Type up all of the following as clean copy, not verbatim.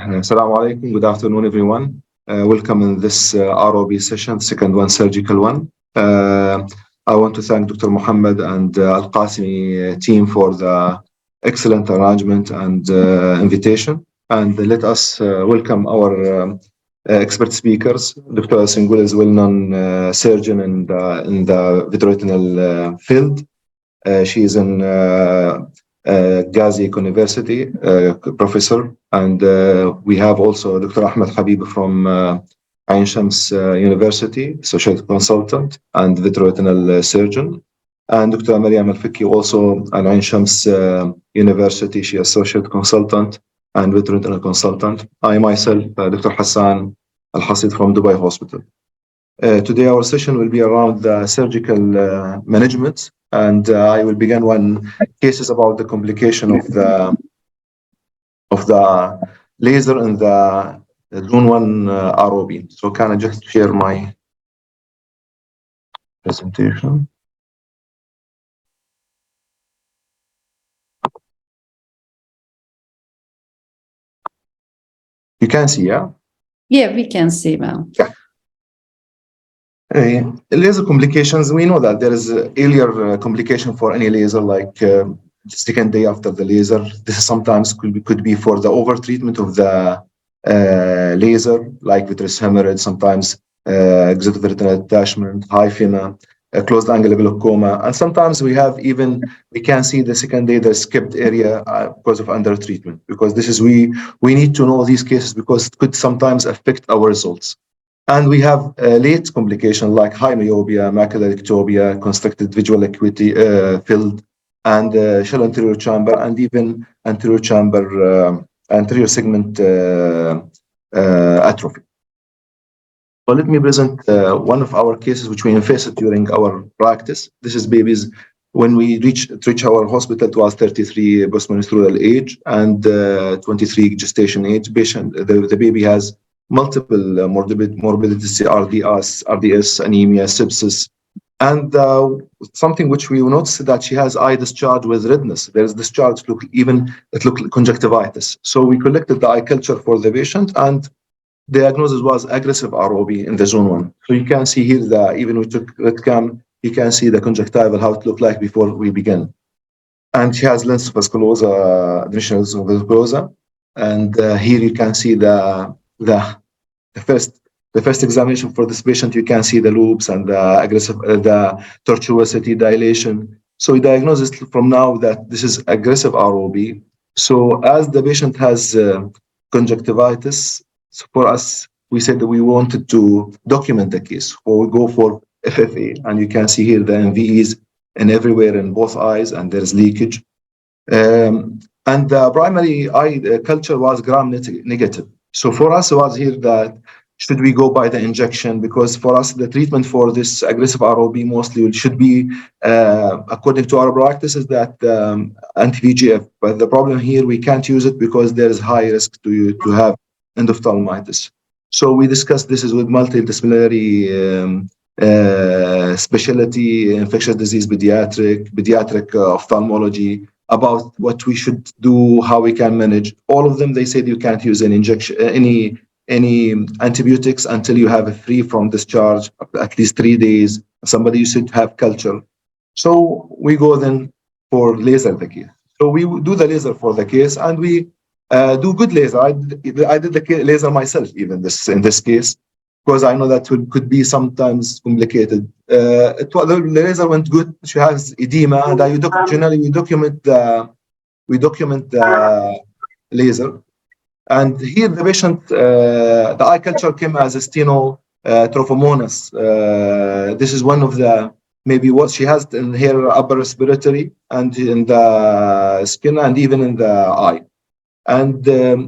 Assalamu alaikum. Good afternoon, everyone. Welcome in this ROB session, second one, surgical one. I want to thank Dr. Muhammad and Al-Qasimi team for the excellent arrangement and invitation. And let us welcome our expert speakers. Dr. Singul is a well-known surgeon in the vitreoretinal field. She is in Ghazi University, professor, and we have also Dr. Ahmed Habib from Ain Shams University, associate consultant and vitreoretinal surgeon, and Dr. Mariam Al-Fikki, also at Ain Shams University, she is associate consultant and vitreoretinal consultant. I myself, Dr. Hassan Al-Hasid from Dubai Hospital. Today our session will be around the surgical management, and I will begin one cases about the complication of the laser in the Zone 1 ROB. So can I just share my presentation? You can see, yeah? Yeah, we can see now. Yeah. Laser complications, we know that there is earlier complication for any laser, like the second day after the laser. This sometimes could be for the over-treatment of the laser, like vitreous hemorrhage, sometimes exotic detachment, hyphema, closed angle glaucoma. And sometimes we can see the second day the skipped area because of under-treatment, because this is, we need to know these cases because it could sometimes affect our results. And we have late complication like high myopia, macular ectopia, constricted visual acuity field, and shallow anterior chamber, and even anterior chamber, anterior segment atrophy. So let me present one of our cases which we faced during our practice. This is babies when we reach our hospital. It was 33 postmenstrual age and 23 gestation age. Patient, the baby has multiple morbidities, RDS, anemia, sepsis, and something which we noticed that she has eye discharge with redness. There is discharge, it looked like conjunctivitis. So we collected the eye culture for the patient, and the diagnosis was aggressive ROB in the Zone 1. So you can see here even we took RETCAM, you can see the conjunctival, how it looked like before we began. And she has lens vasculosa, additional vasculosa, and here you can see the first examination for this patient. You can see the loops and the aggressive, the tortuosity, dilation. So we diagnose it from now that this is aggressive ROB. So as the patient has conjunctivitis, so for us, we said that we wanted to document the case, or we go for FFA, and you can see here the MVEs and everywhere in both eyes, and there is leakage. And the primary eye culture was gram negative. So for us, it was here that should we go by the injection? Because for us, the treatment for this aggressive ROB mostly should be, according to our practices, that anti-VEGF. But the problem here, we can't use it because there is high risk to have endophthalmitis. So we discussed this is with multidisciplinary specialty, infectious disease, pediatric ophthalmology, about what we should do, how we can manage. All of them, they said you can't use an injection, any antibiotics until you have a free from discharge, at least 3 days. Somebody should have culture. So we go then for laser the case. So we do the laser for the case, and we do good laser. I did the laser myself, even in this case, because I know that could be sometimes complicated. The laser went good. She has edema, and generally we document the laser. And here the patient, the eye culture came as a stenotrophomonas. This is one of the maybe what she has in her upper respiratory and in the skin and even in the eye. And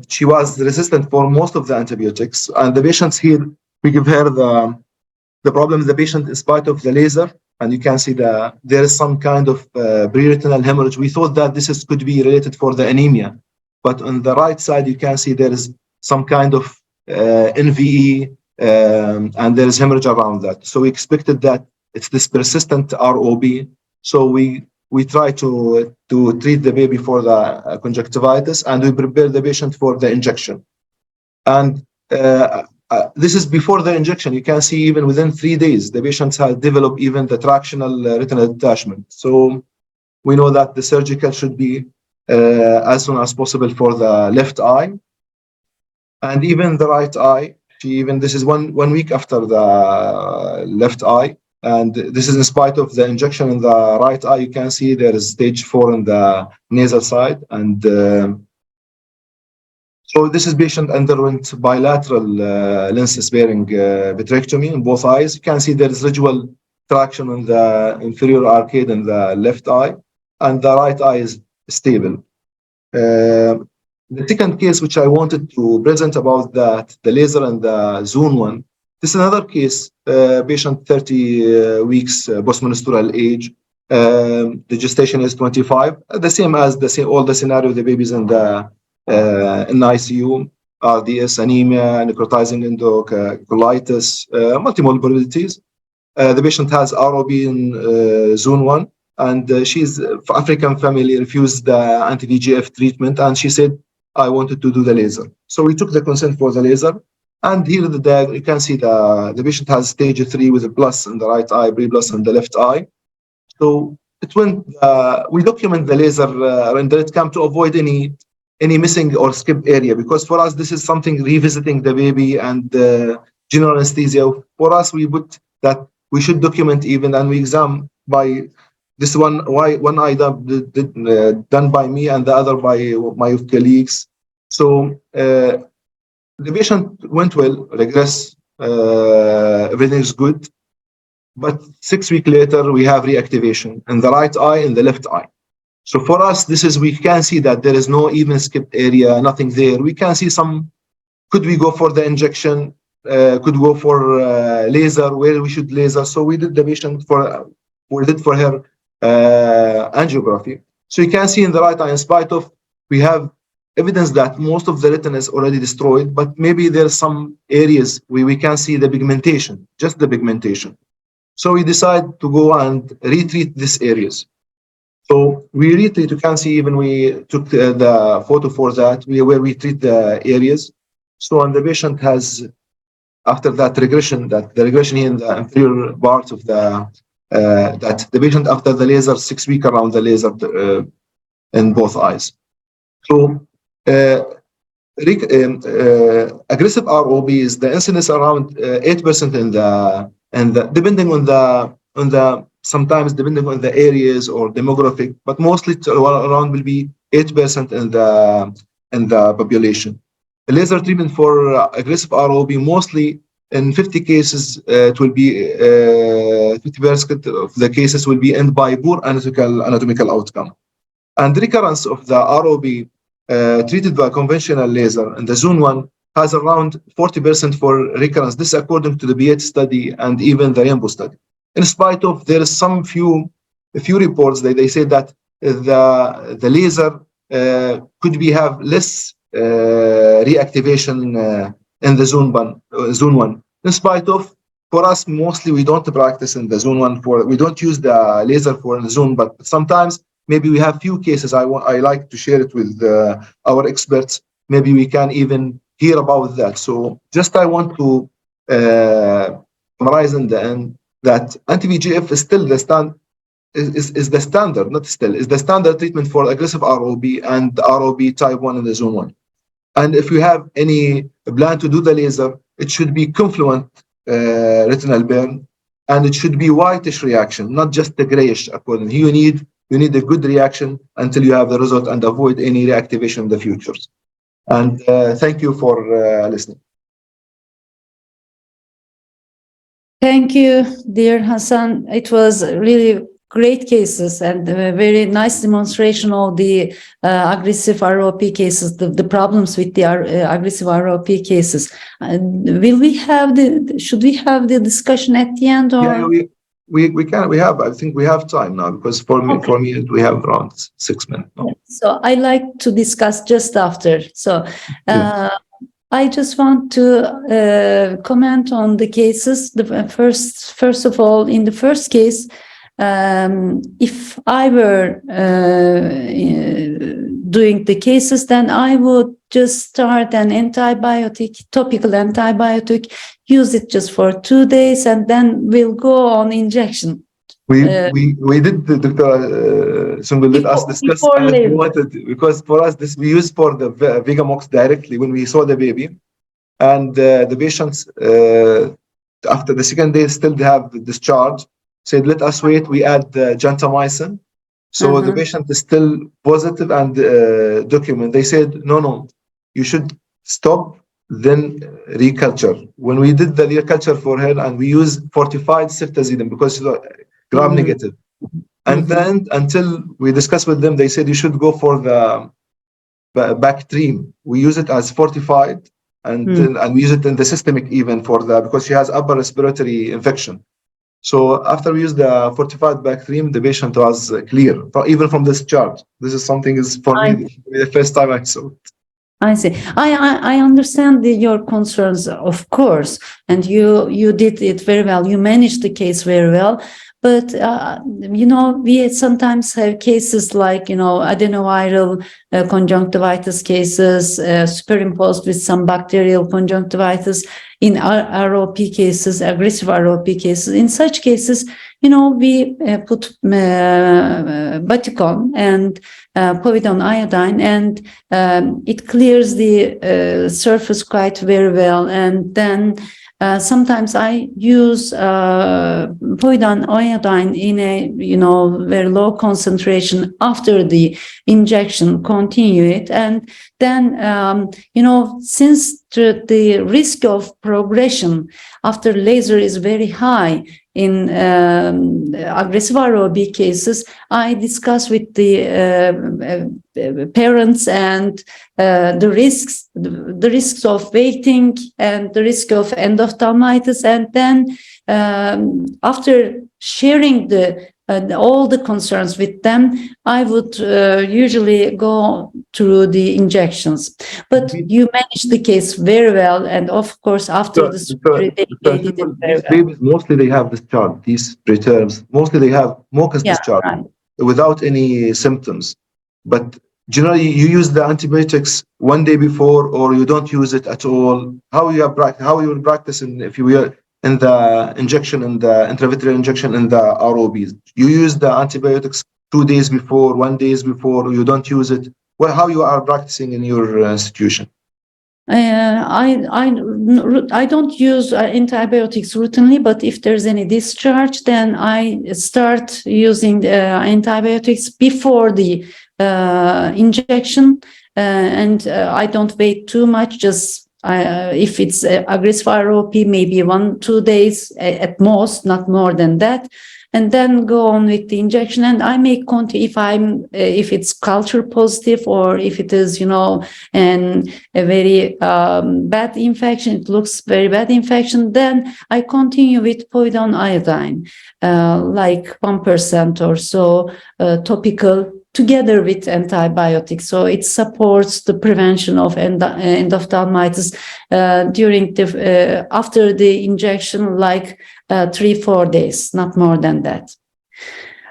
she was resistant for most of the antibiotics. And the patients here, we give her the problem is the patient in spite of the laser, and you can see there is some kind of pre-retinal hemorrhage. We thought that this could be related for the anemia, but on the right side you can see there is some kind of NVE, and there is hemorrhage around that. So we expected that it's this persistent ROB. So we try to treat the baby for the conjunctivitis, and we prepare the patient for the injection. And this is before the injection. You can see even within 3 days, the patients have developed even the tractional retinal detachment. So we know that the surgical should be as soon as possible for the left eye, and even the right eye. This is one week after the left eye, and this is in spite of the injection in the right eye. You can see there is stage 4 in the nasal side, and so this is patient underwent bilateral lens-sparing vitrectomy in both eyes. You can see there is residual traction on the inferior arcade in the left eye, and the right eye is stable. The second case which I wanted to present about that, the laser and the zone one, this is another case, patient 30 weeks postmenstrual age. The gestation is 25, the same as all the scenario, the babies in the in ICU, RDS, anemia, necrotizing endocarditis, multiple morbidities. The patient has ROB in zone 1, and she's African family, refused the anti-VEGF treatment, and she said, I wanted to do the laser. So we took the consent for the laser, and here you can see the patient has stage 3 with a plus in the right eye, pre-plus in the left eye. So it went. We document the laser render it cam to avoid any missing or skip area, because for us this is something revisiting the baby and general anesthesia. For us, we put that we should document even, and we examine by this one eye done by me and the other by my colleagues. So the patient went well, regress, everything is good. But 6 weeks later, we have reactivation in the right eye and the left eye. So for us, we can see that there is no even skipped area, nothing there. We can see could we go for the injection? Could go for laser, where we should laser? So we did for her angiography. So you can see in the right eye, in spite of we have evidence that most of the retina is already destroyed, but maybe there's some areas where we can see the pigmentation, just the pigmentation. So we decide to go and retreat these areas. So we retreat. You can see even we took the photo for that, where we treat the areas. So and the patient has, after that regression, the regression in the inferior part of that the patient after the laser, 6 weeks around the laser in both eyes. So aggressive ROB is the incidence around 8% in the depending on the sometimes depending on the areas or demographic, but mostly around will be 8% in the population. The laser treatment for aggressive ROB, mostly in 50 cases, it will be 50% of the cases will be end by poor anatomical outcome. And recurrence of the ROB treated by conventional laser in the zone 1 has around 40% for recurrence. This according to the BH study and even the Rainbow study. In spite of there is some few reports that they say that the laser could have less reactivation in the zone 1. In spite of, for us, mostly we don't practice in the zone 1 we don't use the laser for the zone, but sometimes maybe we have few cases. I like to share it with our experts. Maybe we can even hear about that. So just I want to summarize in the end that anti-VEGF is still the standard, not still, is the standard treatment for aggressive ROB and ROB type 1 in the zone 1. And if you have any plan to do the laser, it should be confluent retinal burn, and it should be whitish reaction, not just the grayish. Accordingly, you need a good reaction until you have the result and avoid any reactivation in the futures. And thank you for listening. Thank you, dear Hassan. It was really great cases and a very nice demonstration of the aggressive ROP cases, the problems with the aggressive ROP cases. Should we have the discussion at the end? Or? Yeah, we can. I think we have time now, because for me, we have around 6 minutes. No? So I like to discuss just after. So I just want to comment on the cases. First of all, in the first case, if I were doing the cases, then I would just start an antibiotic, topical antibiotic, use it just for 2 days, and then we'll go on injection. We did, Dr. Sungal, let us discuss before as we labor. wanted, because for us this we use for the Vigamox directly when we saw the baby, and the patients after the second day still they have discharge, said let us wait, we add gentamicin. So the patient is still positive and document. They said no, you should stop, then reculture. When we did the reculture for her, and we use fortified ceftazidime because she's gram negative, and then until we discussed with them, they said you should go for the Bactrim. We use it as fortified, and we use it in the systemic even for the, because she has upper respiratory infection. So after we used the fortified Bactrim, the patient was clear, even from discharge. This is something is for me the first time I saw it. I see. I understand your concerns, of course, and you did it very well. You managed the case very well. But, we sometimes have cases like, adenoviral conjunctivitis cases superimposed with some bacterial conjunctivitis in ROP cases, aggressive ROP cases. In such cases, we put Baticon and povidone iodine, and it clears the surface quite very well. And then sometimes I use povidone iodine in a very low concentration after the injection, continue it, and then since the risk of progression after laser is very high in aggressive ROB cases, I discuss with the parents and the risks of waiting and the risk of endophthalmitis, and then after sharing all the concerns with them, I would usually go through the injections. But you managed the case very well, and of course, after the surgery, they did it very well. Babies, mostly they have discharge, these preterms, mostly they have mucus discharge without any symptoms. But generally, you use the antibiotics one day before, or you don't use it at all. How you will practice if you will in the injection, in the intravitreal injection in the ROBs? You use the antibiotics 2 days before, 1 day before, you don't use it. Well, how you are practicing in your institution? I don't use antibiotics routinely, but if there's any discharge, then I start using antibiotics before the injection, and I don't wait too much. Just if it's aggressive ROP, maybe 1-2 days at most, not more than that, and then go on with the injection. And I may continue if it's culture positive, or if it is a very bad infection, it looks very bad infection, then I continue with povidone iodine, like 1% or so topical, together with antibiotics. So it supports the prevention of endophthalmitis during after the injection, like 3-4 days, not more than that.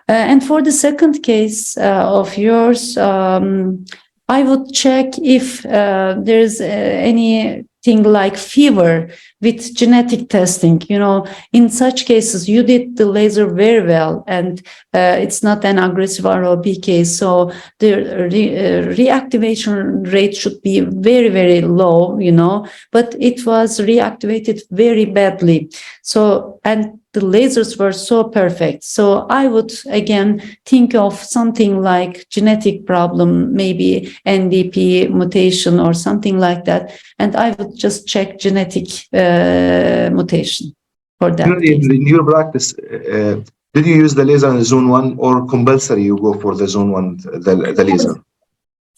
And for the second case of yours, I would check if there's anything like fever with genetic testing. In such cases, you did the laser very well, and it's not an aggressive ROP case. So the reactivation rate should be very, very low, but it was reactivated very badly. So, and the lasers were so perfect. So I would again think of something like genetic problem, maybe NDP mutation or something like that. And I would just check genetic mutation for that. In your practice, did you use the laser in zone 1, or compulsory you go for the zone 1, the laser?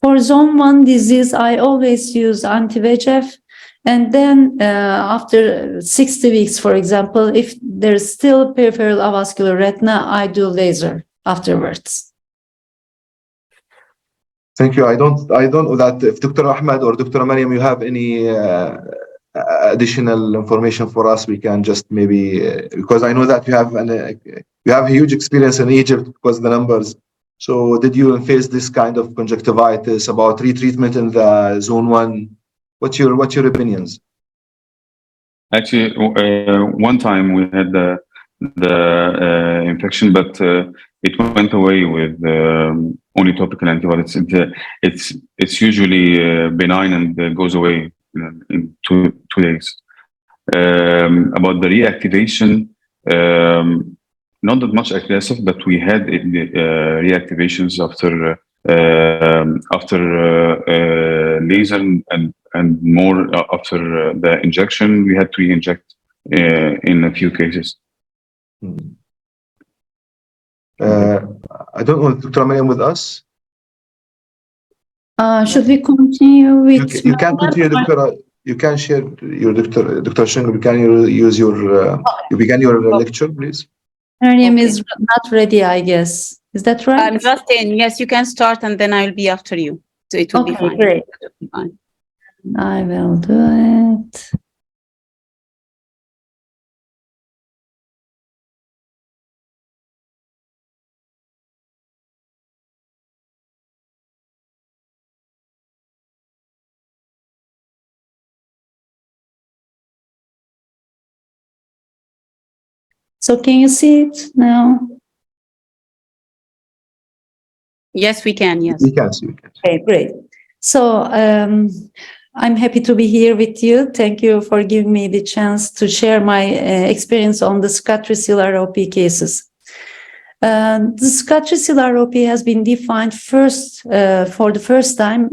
For zone 1 disease, I always use anti-VEGF. And then after 60 weeks, for example, if there's still peripheral avascular retina, I do laser afterwards. Thank you. I don't know that if Dr. Ahmed or Dr. Mariam, you have any additional information for us, we can just maybe, because I know that you have huge experience in Egypt because the numbers. So did you face this kind of conjunctivitis about retreatment in the zone 1? What's your opinions? Actually, one time we had the infection, but it went away with only topical antibiotics. It's usually benign and goes away in two days. About the reactivation, not that much aggressive, but we had reactivations after laser and more after the injection. We had to re-inject in a few cases. I don't know, Dr. Mariam with us? Should we continue with? You can continue, Doctor. You can share your Dr. Shengel. You can use your. You began your lecture, please. Mariam is not ready, I guess. Is that right? I'm just in. Yes, you can start, and then I'll be after you. So it will be fine. Great. It will be fine. I will do it. So can you see it now? Yes, we can. Yes. We can see. Okay, great. So I'm happy to be here with you. Thank you for giving me the chance to share my experience on the cicatricial ROP cases. The cicatricial ROP has been defined first for the first time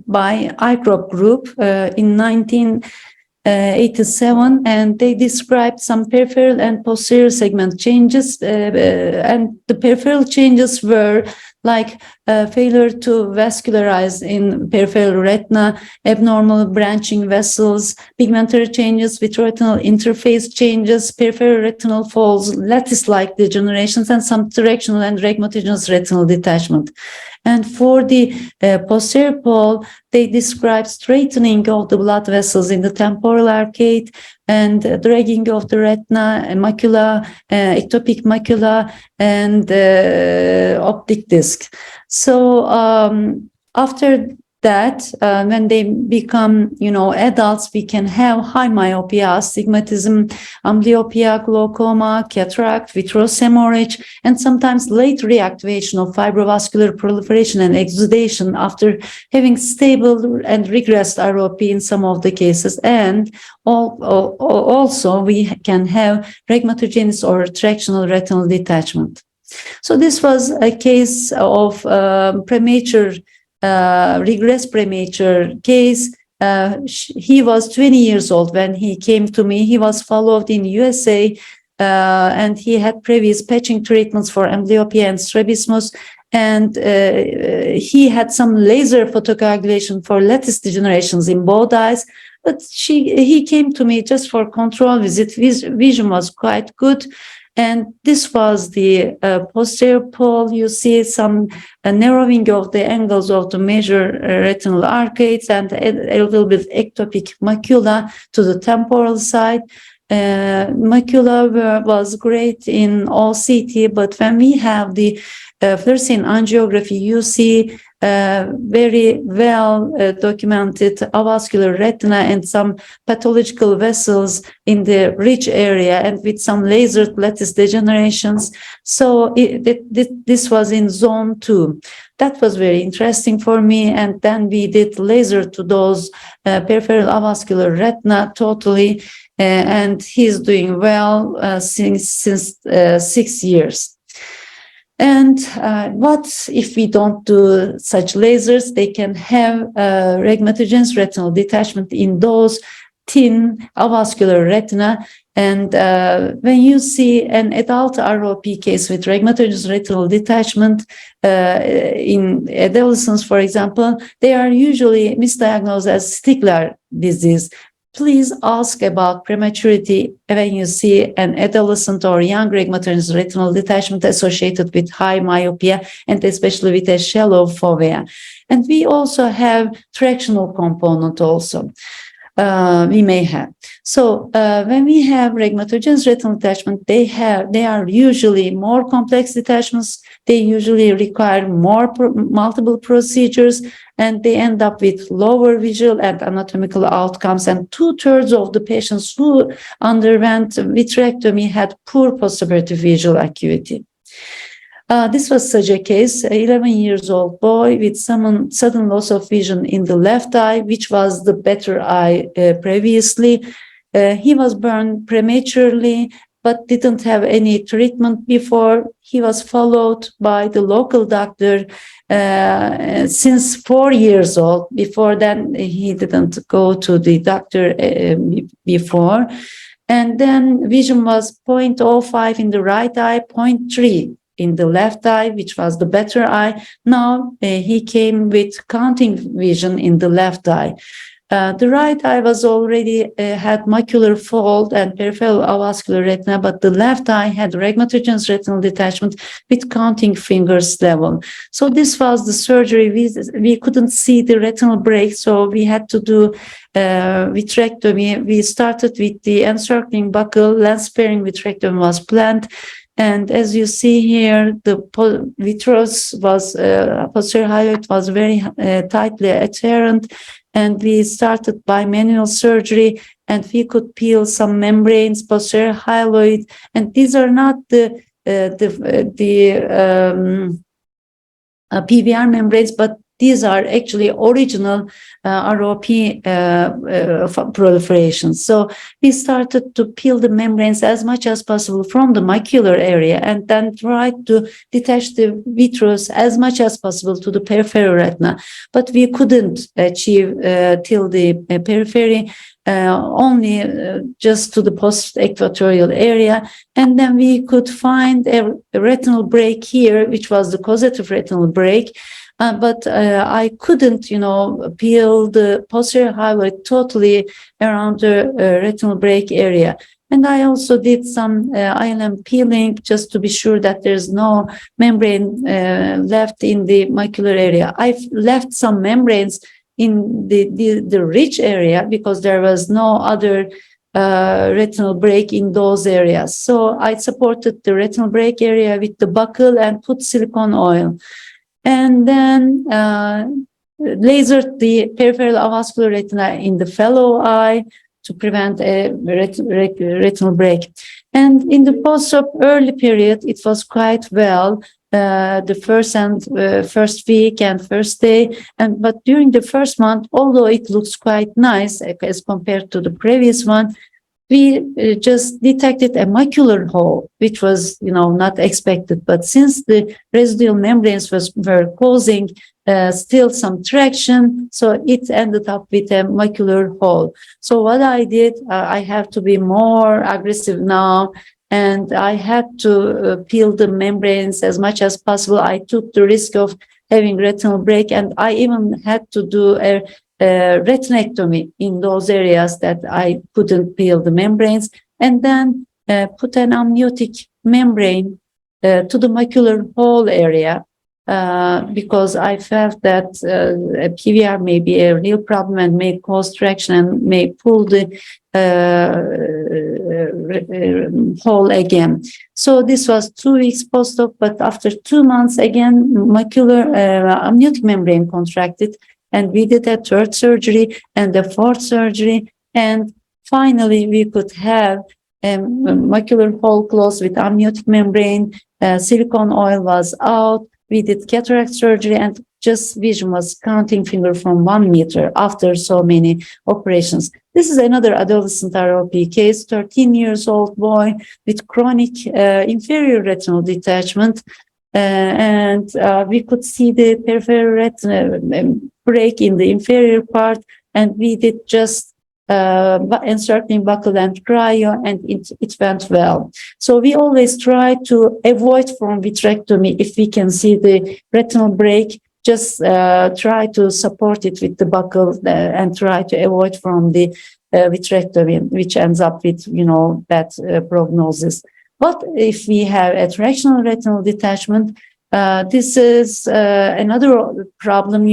by ICROP group in 1987, and they described some peripheral and posterior segment changes, and the peripheral changes were like failure to vascularize in peripheral retina, abnormal branching vessels, pigmentary changes, vitreoretinal interface changes, peripheral retinal folds, lattice-like degenerations, and some directional and rhegmatogenous retinal detachment. And for the posterior pole, they describe straightening of the blood vessels in the temporal arcade and dragging of the retina, macula, ectopic macula, and optic disc. So after that, when they become, adults, we can have high myopia, astigmatism, amblyopia, glaucoma, cataract, vitreous hemorrhage, and sometimes late reactivation of fibrovascular proliferation and exudation after having stable and regressed ROP in some of the cases. And also we can have rhegmatogenous or tractional retinal detachment. So this was a case of premature regress premature case. He was 20 years old when he came to me. He was followed in USA, and he had previous patching treatments for amblyopia and strabismus, and he had some laser photocoagulation for lattice degenerations in both eyes. But he came to me just for control visit. His vision was quite good. And this was the posterior pole. You see some narrowing of the angles of the major retinal arcades and a little bit ectopic macula to the temporal side. Macula was great in OCT, but when we have the fluorescein angiography, you see very well documented avascular retina and some pathological vessels in the ridge area and with some lasered lattice degenerations. So this was in zone 2. That was very interesting for me. And then we did laser to those peripheral avascular retina totally. And he's doing well since 6 years. And what if we don't do such lasers? They can have rhegmatogenous retinal detachment in those thin avascular retina. And when you see an adult ROP case with rhegmatogenous retinal detachment in adolescents, for example, they are usually misdiagnosed as Stickler disease. Please ask about prematurity when you see an adolescent or young rhegmatogenous retinal detachment associated with high myopia and especially with a shallow fovea. And we also have tractional component also. we may have. So when we have rhegmatogenous retinal detachment, they are usually more complex detachments. They usually require multiple procedures, and they end up with lower visual and anatomical outcomes. And 2/3 of the patients who underwent vitrectomy had poor postoperative visual acuity. This was such a case, an 11-year-old boy with sudden loss of vision in the left eye, which was the better eye previously. He was born prematurely, but didn't have any treatment before. He was followed by the local doctor since 4 years old. Before then, he didn't go to the doctor before. And then vision was 0.05 in the right eye, 0.3 in the left eye, which was the better eye. Now he came with counting vision in the left eye. The right eye was already had macular fold and peripheral avascular retina, but the left eye had rhegmatogenous retinal detachment with counting fingers level. So this was the surgery. We couldn't see the retinal break, so we had to do vitrectomy. We started with the encircling buccal. Lens sparing vitrectomy was planned. And as you see here, the vitreous was, posterior hyaloid was very tightly adherent. And we started by manual surgery, and we could peel some membranes, posterior hyaloid. And these are not the PVR membranes, but these are actually original ROP proliferations. So we started to peel the membranes as much as possible from the macular area, and then try to detach the vitreous as much as possible to the peripheral retina. But we couldn't achieve till the periphery, only just to the post-equatorial area. And then we could find a retinal break here, which was the causative retinal break. But I couldn't, peel the posterior hyaloid totally around the retinal break area. And I also did some ILM peeling just to be sure that there's no membrane left in the macular area. I've left some membranes in the ridge area because there was no other retinal break in those areas. So I supported the retinal break area with the buccal and put silicone oil. And then lasered the peripheral avascular retina in the fellow eye to prevent a retinal break. And in the post-op early period, it was quite well, the first week and first day. But during the first month, although it looks quite nice as compared to the previous one, we just detected a macular hole, which was, not expected. But since the residual membranes were causing still some traction, so it ended up with a macular hole. So what I did, I have to be more aggressive now, and I had to peel the membranes as much as possible. I took the risk of having retinal break, and I even had to do a retinectomy in those areas that I couldn't peel the membranes, and then put an amniotic membrane to the macular hole area because I felt that a PVR may be a real problem and may cause traction and may pull the hole again. So this was 2 weeks post-op, but after 2 months again, macular amniotic membrane contracted. And we did a third surgery and a fourth surgery. And finally, we could have a macular hole closed with amniotic membrane. Silicone oil was out. We did cataract surgery, and just vision was counting finger from 1 meter after so many operations. This is another adolescent ROP case, 13-year-old boy with chronic inferior retinal detachment. And we could see the peripheral retina break in the inferior part, and we did just encircling buccal and cryo, and it went well. So we always try to avoid from vitrectomy if we can see the retinal break. Just try to support it with the buccal and try to avoid from the vitrectomy, which ends up with bad prognosis. But if we have attractional retinal detachment, this is another problem.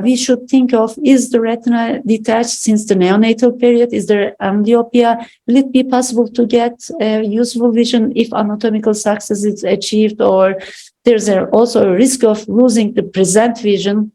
we should think of, is the retina detached since the neonatal period? Is there amblyopia? Will it be possible to get useful vision if anatomical success is achieved, or there's also a risk of losing the present vision?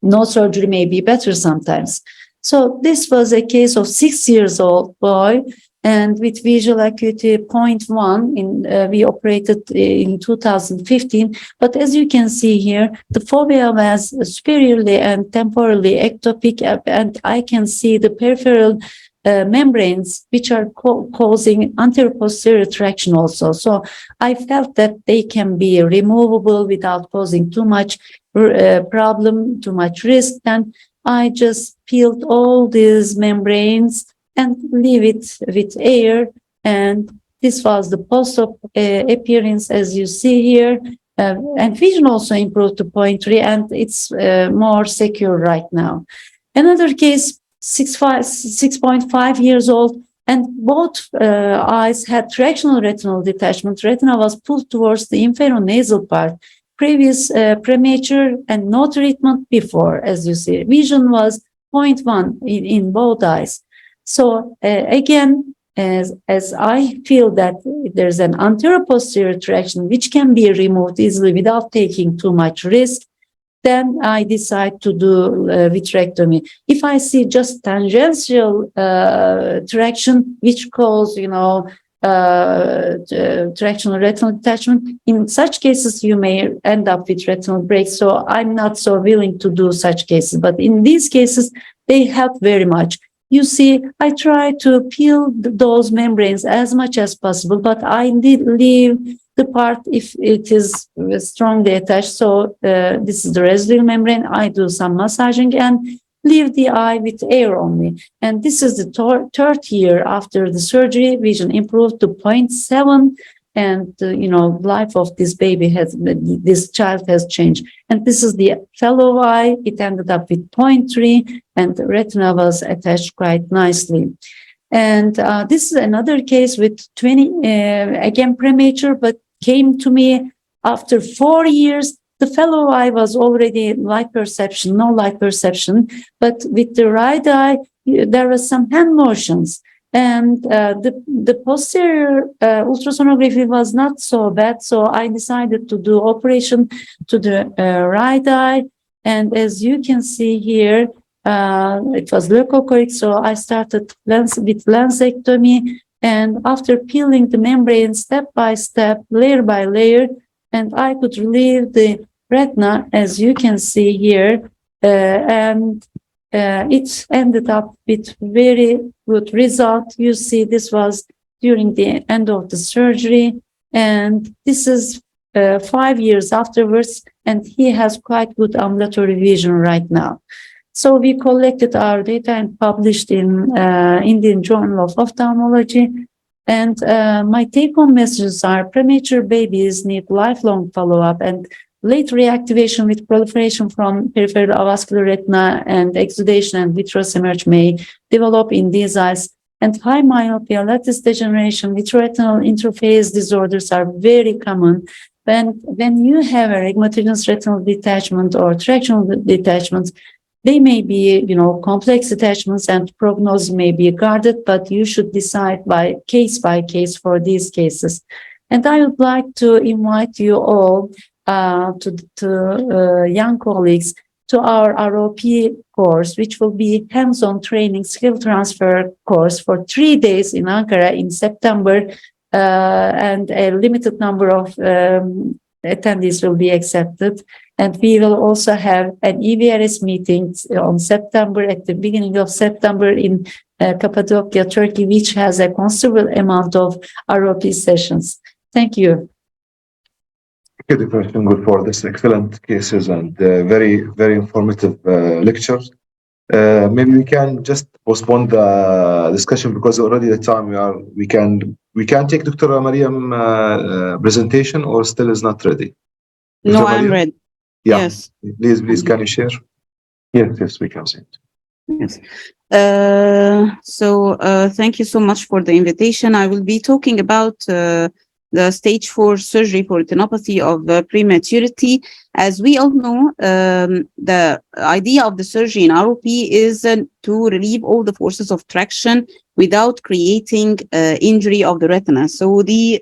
No surgery may be better sometimes. So this was a case of 6 years old boy, and with visual acuity 0.1. We operated in 2015. But as you can see here, the fovea was superiorly and temporally ectopic, and I can see the peripheral membranes, which are causing anterior-posterior traction also. So I felt that they can be removable without causing too much problem, too much risk. Then I just peeled all these membranes and leave it with air. And this was the post-op appearance, as you see here. And vision also improved to 0.3, and it's more secure right now. Another case, 6.5 years old, and both eyes had tractional retinal detachment. Retina was pulled towards the inferior nasal part. Previous premature and no treatment before, as you see. Vision was 0.1 in both eyes. So again, as I feel that there's an anterior-posterior traction which can be removed easily without taking too much risk, then I decide to do vitrectomy. If I see just tangential traction, which cause, tractional retinal detachment, in such cases, you may end up with retinal breaks. So I'm not so willing to do such cases. But in these cases, they help very much. You see, I try to peel those membranes as much as possible, but I did leave the part if it is strongly attached. So this is the residual membrane. I do some massaging and leave the eye with air only. And this is the third year after the surgery. Vision improved to 0.7. And, life of this this child has changed. And this is the fellow eye. It ended up with 0.3, and the retina was attached quite nicely. And this is another case with 20, again, premature, but came to me after 4 years. The fellow eye was already light perception, no light perception, but with the right eye, there was some hand motions. And the posterior ultrasonography was not so bad, so I decided to do operation to the right eye. And as you can see here, it was leukochoric, so I started with lensectomy. And after peeling the membrane step by step, layer by layer, and I could relieve the retina, as you can see here, and it ended up with very good result. You see, this was during the end of the surgery, and this is 5 years afterwards, and he has quite good ambulatory vision right now. So we collected our data and published in Indian Journal of Ophthalmology. And my take-home messages are: premature babies need lifelong follow-up, and late reactivation with proliferation from peripheral avascular retina and exudation and vitreous emerge may develop in these eyes. And high myopia, lattice degeneration, vitreoretinal interface disorders are very common. When you have a rhegmatogenous retinal detachment or tractional detachment, they may be, complex detachments, and prognosis may be guarded, but you should decide by case for these cases. And I would like to invite you all to young colleagues to our ROP course, which will be hands-on training skill transfer course for 3 days in Ankara in September, and a limited number of attendees will be accepted. And we will also have an EVRS meeting on September, at the beginning of September in Cappadocia, Turkey, which has a considerable amount of ROP sessions. Thank you. Thank you, Dr. Shingul, for this excellent cases and very, very informative lectures. Maybe we can just postpone the discussion because already the time we can take Dr. Mariam presentation, or still is not ready. Dr. No, Mariam? I'm ready. Yeah. Yes. Please, can you share? Yes, we can see it. Yes. So thank you so much for the invitation. I will be talking about the stage 4 surgery for retinopathy of prematurity. As we all know, the idea of the surgery in ROP is to relieve all the forces of traction without creating injury of the retina. So the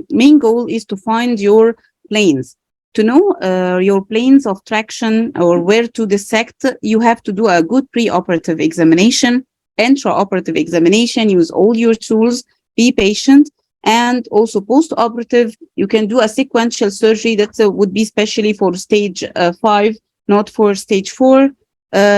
main goal is to find your planes. To know your planes of traction or where to dissect, you have to do a good preoperative examination, intraoperative examination, use all your tools, be patient. And also post-operative, you can do a sequential surgery that would be specially for stage 5, not for stage 4.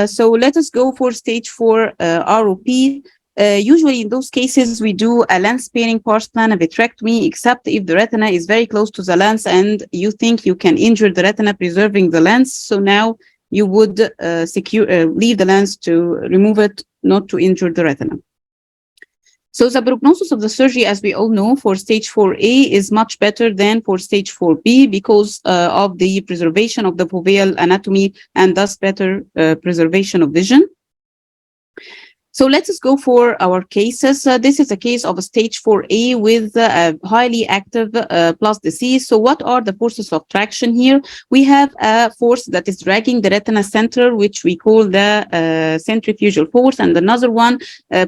So let us go for stage 4 ROP. Usually in those cases, we do a lens sparing pars plana vitrectomy, except if the retina is very close to the lens and you think you can injure the retina preserving the lens. So now you would leave the lens to remove it, not to injure the retina. So the prognosis of the surgery, as we all know, for stage 4A is much better than for stage 4B because of the preservation of the foveal anatomy and thus better preservation of vision. So let us go for our cases. This is a case of a stage 4A with a highly active plus disease. So what are the forces of traction here? We have a force that is dragging the retina center, which we call the centrifugal force, and another one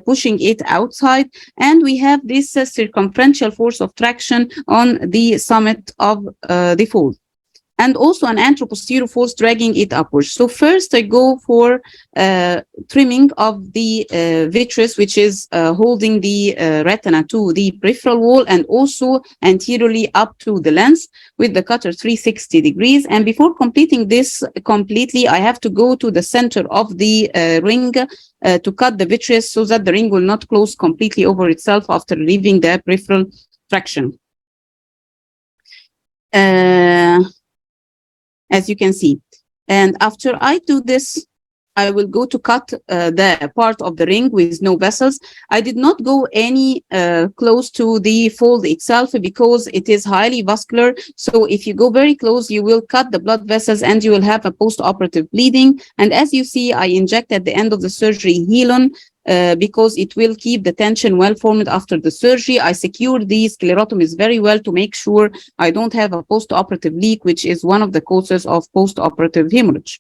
pushing it outside. And we have this circumferential force of traction on the summit of the fold, and also an anteroposterior force dragging it upwards. So first I go for trimming of the vitreous, which is holding the retina to the peripheral wall and also anteriorly up to the lens with the cutter 360 degrees. And before completing this completely, I have to go to the center of the ring to cut the vitreous so that the ring will not close completely over itself after leaving the peripheral traction. As you can see. And after I do this, I will go to cut the part of the ring with no vessels. I did not go any close to the fold itself because it is highly vascular. So if you go very close, you will cut the blood vessels and you will have a post-operative bleeding. And as you see, I inject at the end of the surgery Helon because it will keep the tension well formed after the surgery. I secure these sclerotomies very well to make sure I don't have a post-operative leak, which is one of the causes of post-operative hemorrhage.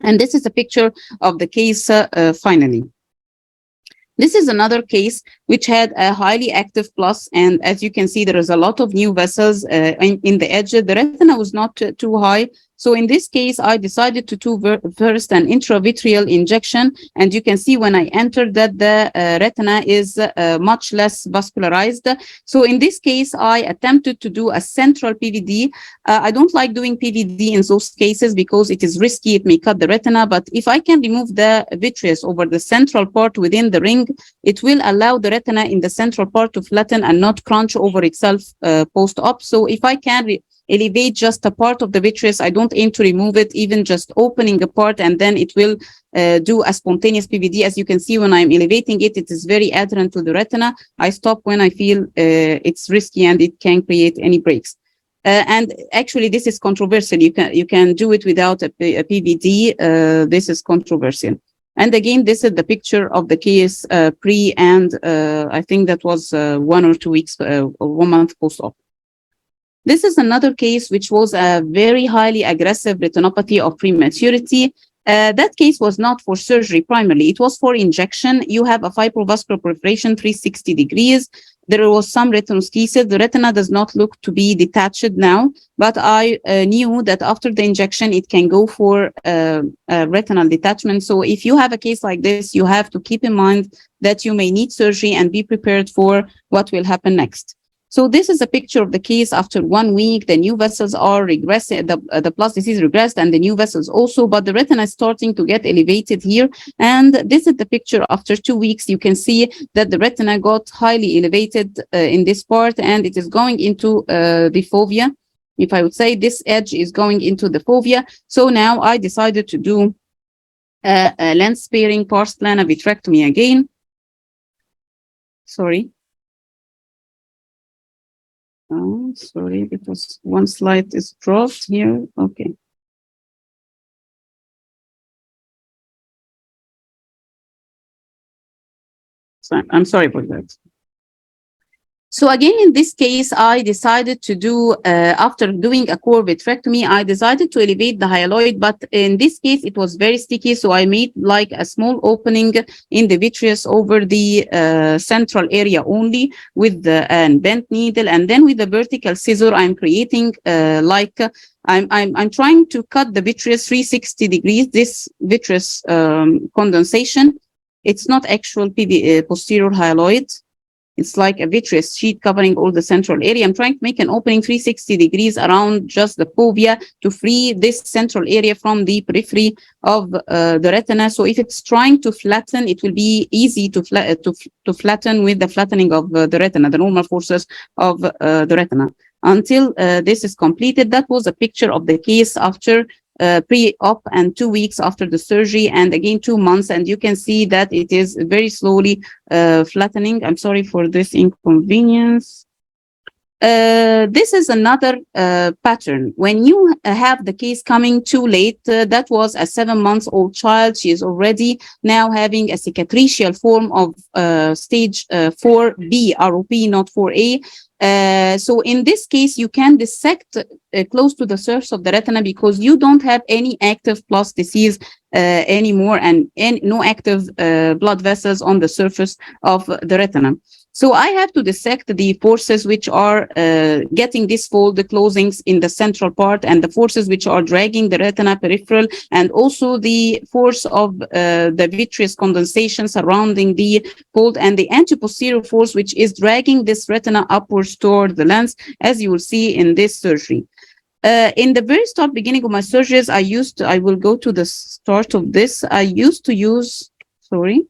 And this is a picture of the case finally. This is another case which had a highly active plus, and as you can see, there is a lot of new vessels in the edge. The retina was not too high. So in this case, I decided to do first an intravitreal injection, and you can see when I entered that the retina is much less vascularized. So in this case, I attempted to do a central PVD. I don't like doing PVD in those cases because it is risky. It may cut the retina, but if I can remove the vitreous over the central part within the ring, it will allow the retina in the central part to flatten and not crunch over itself post-op. So if I can elevate just a part of the vitreous, I don't aim to remove it, even just opening a part, and then it will do a spontaneous PVD. As you can see, when I'm elevating it, it is very adherent to the retina. I stop when I feel it's risky and it can create any breaks. And actually, this is controversial. You can do it without a PVD. This is controversial. And again, this is the picture of the case pre and I think that was 1 or 2 weeks or 1 month post-op. This is another case which was a very highly aggressive retinopathy of prematurity. That case was not for surgery primarily. It was for injection. You have a fibrovascular proliferation 360 degrees. There was some retinoschisis. The retina does not look to be detached now, but I knew that after the injection, it can go for retinal detachment. So if you have a case like this, you have to keep in mind that you may need surgery and be prepared for what will happen next. So this is a picture of the case after 1 week. The new vessels are regressing, the plus disease regressed and the new vessels also, but the retina is starting to get elevated here. And this is the picture after 2 weeks. You can see that the retina got highly elevated in this part, and it is going into the fovea. If I would say this edge is going into the fovea. So now I decided to do a lens sparing pars plana vitrectomy again. Sorry. Oh, sorry, because one slide is dropped here. Okay. So I'm sorry for that. So again, in this case, I decided to do, after doing a core vitrectomy, I decided to elevate the hyaloid, but in this case, it was very sticky. So I made like a small opening in the vitreous over the central area only with the bent needle. And then with the vertical scissor, I'm creating I'm trying to cut the vitreous 360 degrees, this vitreous condensation. It's not actual posterior hyaloid. It's like a vitreous sheet covering all the central area. I'm trying to make an opening 360 degrees around just the fovea to free this central area from the periphery of the retina. So if it's trying to flatten, it will be easy to flatten with the flattening of the retina, the normal forces of the retina. Until this is completed, that was a picture of the case after pre-op and 2 weeks after the surgery, and again 2 months, and you can see that it is very slowly flattening. I'm sorry for this inconvenience. This is another pattern. When you have the case coming too late, that was a 7-month-old child. She is already now having a cicatricial form of stage 4B ROP, not 4A. So in this case, you can dissect close to the surface of the retina because you don't have any active plus disease anymore, and no active blood vessels on the surface of the retina. So I have to dissect the forces which are getting this fold closings in the central part, and the forces which are dragging the retina peripheral, and also the force of the vitreous condensation surrounding the fold, and the anteposterior force which is dragging this retina upwards toward the lens, as you will see in this surgery. In the very start, beginning of my surgeries, I will go to the start of this. I used to use, to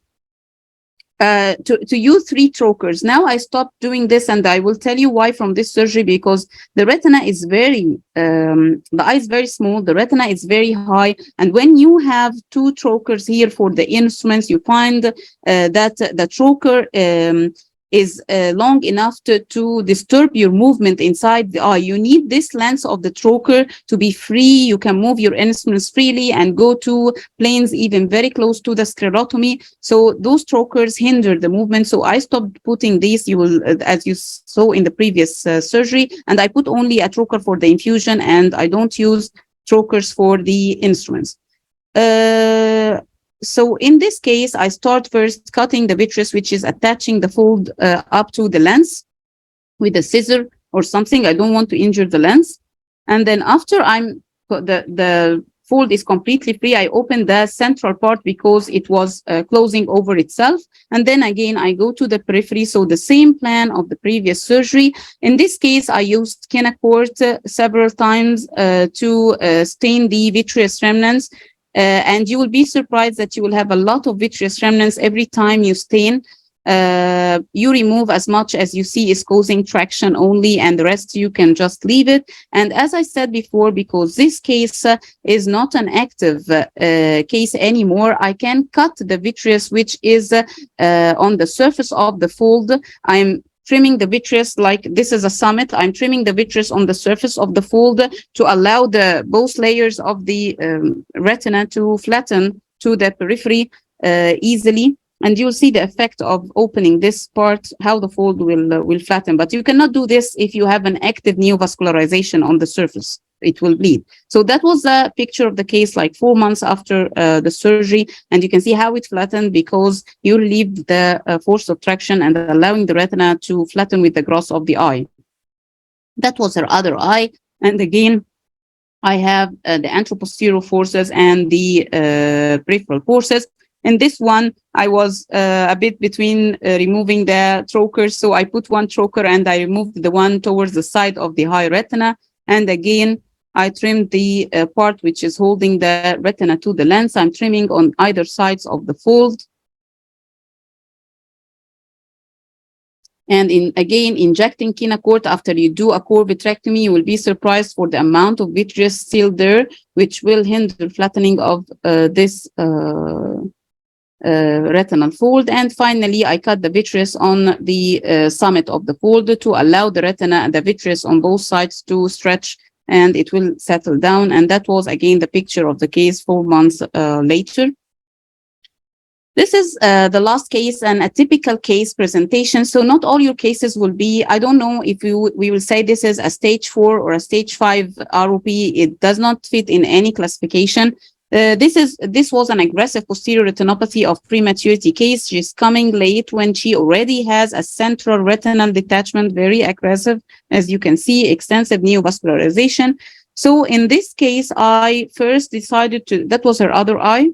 use 3 trocars. Now I stopped doing this, and I will tell you why from this surgery, because the retina is very, the eye is very small, the retina is very high, and when you have 2 trocars here for the instruments, you find that the trocar is long enough to disturb your movement inside the eye. You need this lens of the trocar to be free. You can move your instruments freely and go to planes even very close to the sclerotomy. So those trocars hinder the movement. So I stopped putting these, you will, as you saw in the previous surgery, and I put only a trocar for the infusion, and I don't use trocars for the instruments. So in this case, I start first cutting the vitreous, which is attaching the fold up to the lens with a scissor or something. I don't want to injure the lens. And then after the fold is completely free, I open the central part because it was closing over itself. And then again, I go to the periphery. So the same plan of the previous surgery. In this case, I used Kenacort several times to stain the vitreous remnants. And you will be surprised that you will have a lot of vitreous remnants every time you stain. You remove as much as you see is causing traction only, and the rest you can just leave it. And as I said before, because this case is not an active case anymore, I can cut the vitreous which is on the surface of the fold. I'm trimming the vitreous, like this is a summit. I'm trimming the vitreous on the surface of the fold to allow both layers of the retina to flatten to the periphery easily. And you'll see the effect of opening this part, how the fold will flatten. But you cannot do this if you have an active neovascularization on the surface. It will bleed. So that was a picture of the case like 4 months after the surgery. And you can see how it flattened because you relieved the force of traction and allowing the retina to flatten with the growth of the eye. That was her other eye. And again, I have the anteroposterior forces and the peripheral forces. In this one, I was a bit between removing the trocars. So I put one trocar and I removed the one towards the side of the high retina. And again, I trimmed the part which is holding the retina to the lens. I'm trimming on either sides of the fold. And again, injecting Kenacort after you do a core vitrectomy, you will be surprised for the amount of vitreous still there, which will hinder flattening of this retinal fold. And finally, I cut the vitreous on the summit of the fold to allow the retina and the vitreous on both sides to stretch, and it will settle down. And that was again the picture of the case 4 months later. This is the last case and a typical case presentation. So not all your cases will be, I don't know if we will say this is a stage 4 or a stage 5 ROP. It does not fit in any classification. This was an aggressive posterior retinopathy of prematurity case. She's coming late when she already has a central retinal detachment, very aggressive, as you can see, extensive neovascularization. So in this case, I first decided to, that was her other eye.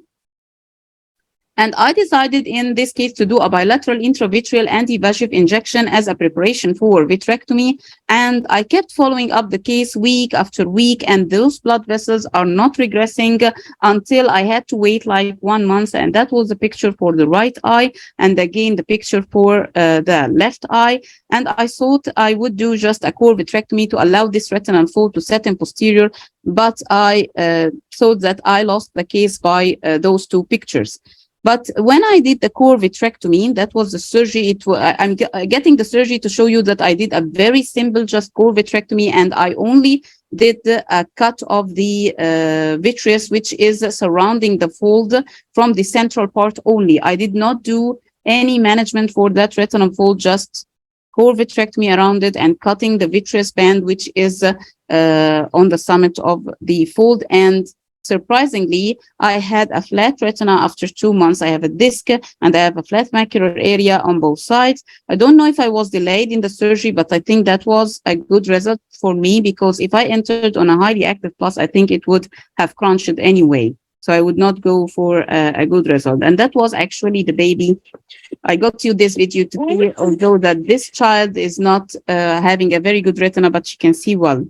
And I decided in this case to do a bilateral intravitreal anti-VEGF injection as a preparation for vitrectomy. And I kept following up the case week after week, and those blood vessels are not regressing until I had to wait like 1 month. And that was the picture for the right eye. And again, the picture for the left eye. And I thought I would do just a core vitrectomy to allow this retinal fold to set in posterior. But I thought that I lost the case by those 2 pictures. But when I did the core vitrectomy, that was the surgery. I'm getting the surgery to show you that I did a very simple, just core vitrectomy, and I only did a cut of the vitreous, which is surrounding the fold from the central part only. I did not do any management for that retinal fold, just core vitrectomy around it and cutting the vitreous band, which is on the summit of the fold. And surprisingly, I had a flat retina after 2 months. I have a disc and I have a flat macular area on both sides. I don't know if I was delayed in the surgery, but I think that was a good result for me, because if I entered on a highly active plus, I think it would have crunched anyway. So I would not go for a good result. And that was actually the baby. I got you this video to see, although that this child is not having a very good retina, but she can see well.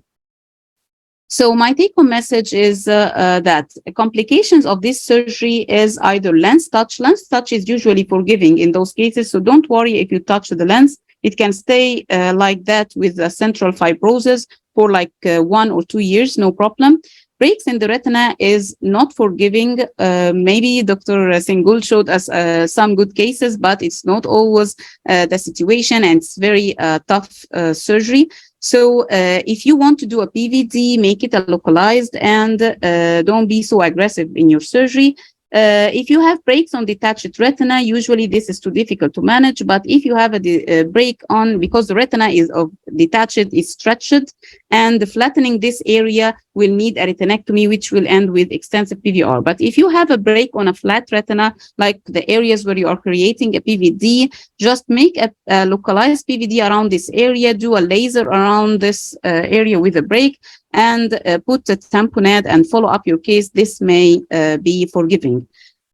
So my take-home message is that complications of this surgery is either lens touch. Lens touch is usually forgiving in those cases, so don't worry if you touch the lens. It can stay like that with a central fibrosis for like 1 or 2 years, no problem. Breaks in the retina is not forgiving. Maybe Dr. Singul showed us some good cases, but it's not always the situation, and it's very tough surgery. So if you want to do a PVD, make it a localized, and don't be so aggressive in your surgery. If you have breaks on detached retina, usually this is too difficult to manage. But if you have a break on, because the retina is detached, is stretched, and flattening this area will need a retinectomy, which will end with extensive PVR. But if you have a break on a flat retina, like the areas where you are creating a PVD, just make a localized PVD around this area, do a laser around this area with a break, and put a tamponade and follow up your case. This may be forgiving.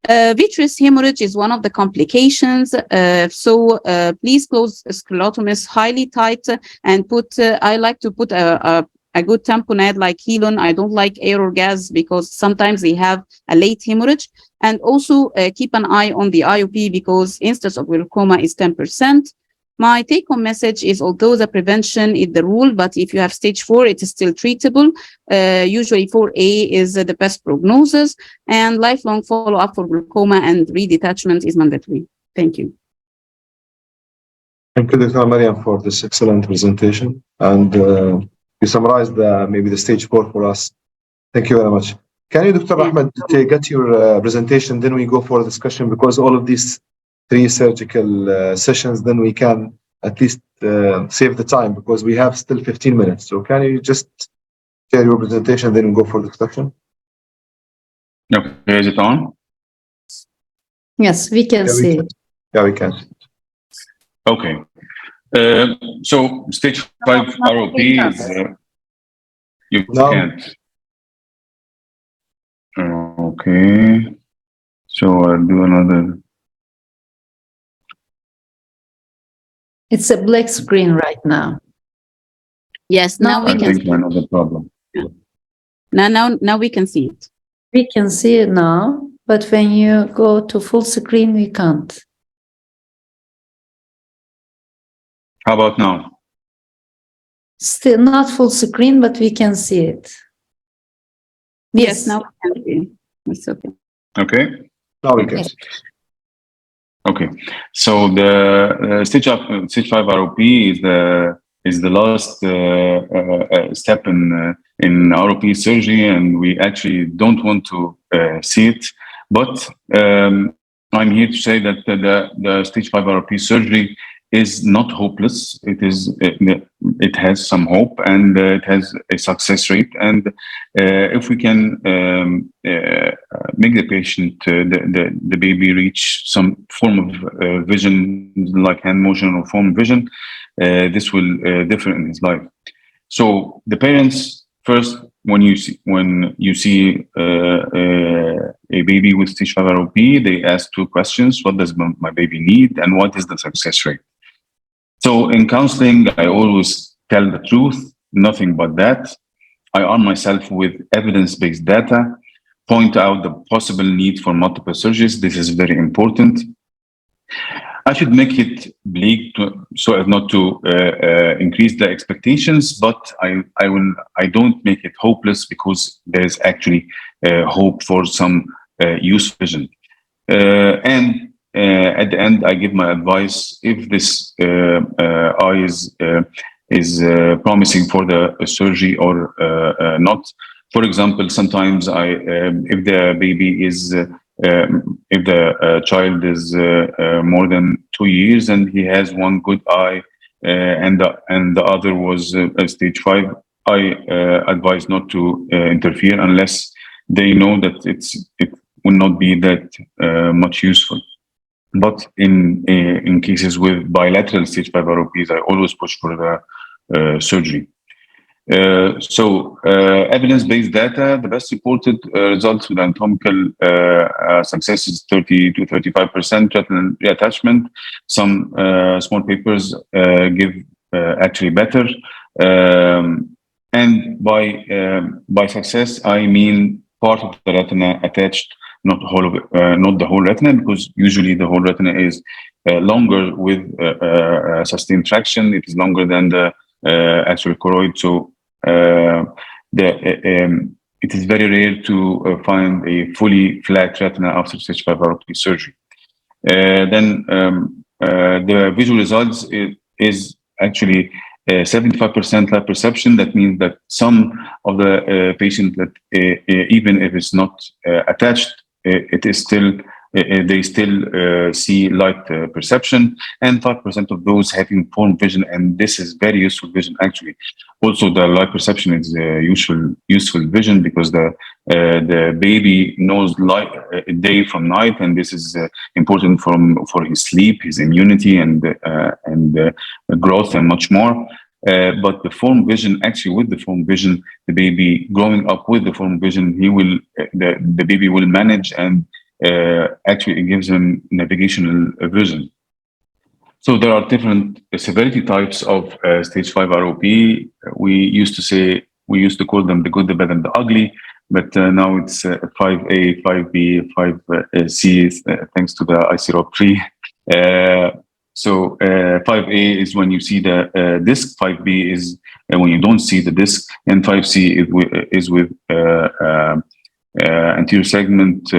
Vitreous hemorrhage is one of the complications. So please close sclerotomies highly tight and put, I like to put a good tamponade like Helon. I don't like air or gas because sometimes they have a late hemorrhage. And also keep an eye on the IOP because instance of glaucoma is 10%. My take-home message is, although the prevention is the rule, but if you have stage 4, it is still treatable. Usually 4A is the best prognosis, and lifelong follow-up for glaucoma and redetachment is mandatory. Thank you. Thank you, Dr. Mariam, for this excellent presentation. And you summarized maybe the stage 4 for us. Thank you very much. Can you, Dr. Ahmed, get your presentation, then we go for a discussion, because all of these 3 surgical sessions, then we can at least save the time, because we have still 15 minutes. So can you just share your presentation, then we go for the discussion? Okay, is it on? Yes, we can see it. Yeah, we can. Okay. So stage 5 ROP is you can't. Okay. So I'll do another. It's a black screen right now. Yes, now we can see it. Another problem. Now we can see it. We can see it now, but when you go to full screen, we can't. How about now? Still not full screen, but we can see it. Yes, now we can see it. It's okay. Okay. Now we can. Okay. So the stage 5 ROP is the last step in ROP surgery, and we actually don't want to see it. But I'm here to say that the stage 5 ROP surgery is not hopeless. It has some hope, and it has a success rate. And if we can make the patient, the baby, reach some form of vision, like hand motion or form vision, this will differ in his life. So the parents first, when you see a baby with stage 5 ROP, they ask two questions: what does my baby need, and what is the success rate? So in counseling, I always tell the truth, nothing but that. I arm myself with evidence-based data, point out the possible need for multiple surgeries. This is very important. I should make it bleak so as not to increase the expectations, but I don't make it hopeless, because there's actually hope for some use vision. And at the end, I give my advice: if this eye is promising for the surgery or not. For example, sometimes if the baby is if the child is more than 2 years and he has one good eye and the other was stage 5, I advise not to interfere unless they know that it will not be that much useful. But in cases with bilateral stage 5 ROPs, I always push for the surgery. Evidence-based data, the best reported results with anatomical success is 30 to 35% retinal reattachment. Some small papers give actually better. And by success, I mean part of the retina attached, not the whole retina, because usually the whole retina is longer with sustained traction. It is longer than the actual choroid. So it is very rare to find a fully flat retina after stage 5 ROP surgery. Then the visual results is actually 75% light perception. That means that some of the patients that even if it's not attached, it is still they still see light perception, and 5% of those have informed vision, and this is very useful vision actually. Also, the light perception is useful vision, because the baby knows light day from night, and this is important for his sleep, his immunity, and growth, and much more. But the form vision, actually, with the form vision, the baby growing up with the form vision, the baby will manage, and actually it gives him navigational vision. So there are different severity types of stage 5 ROP. We used to call them the good, the bad, and the ugly, but now it's 5A, 5B, 5C, thanks to the ICROP tree. So 5A is when you see the disc, 5B is when you don't see the disc, and 5C is with anterior segment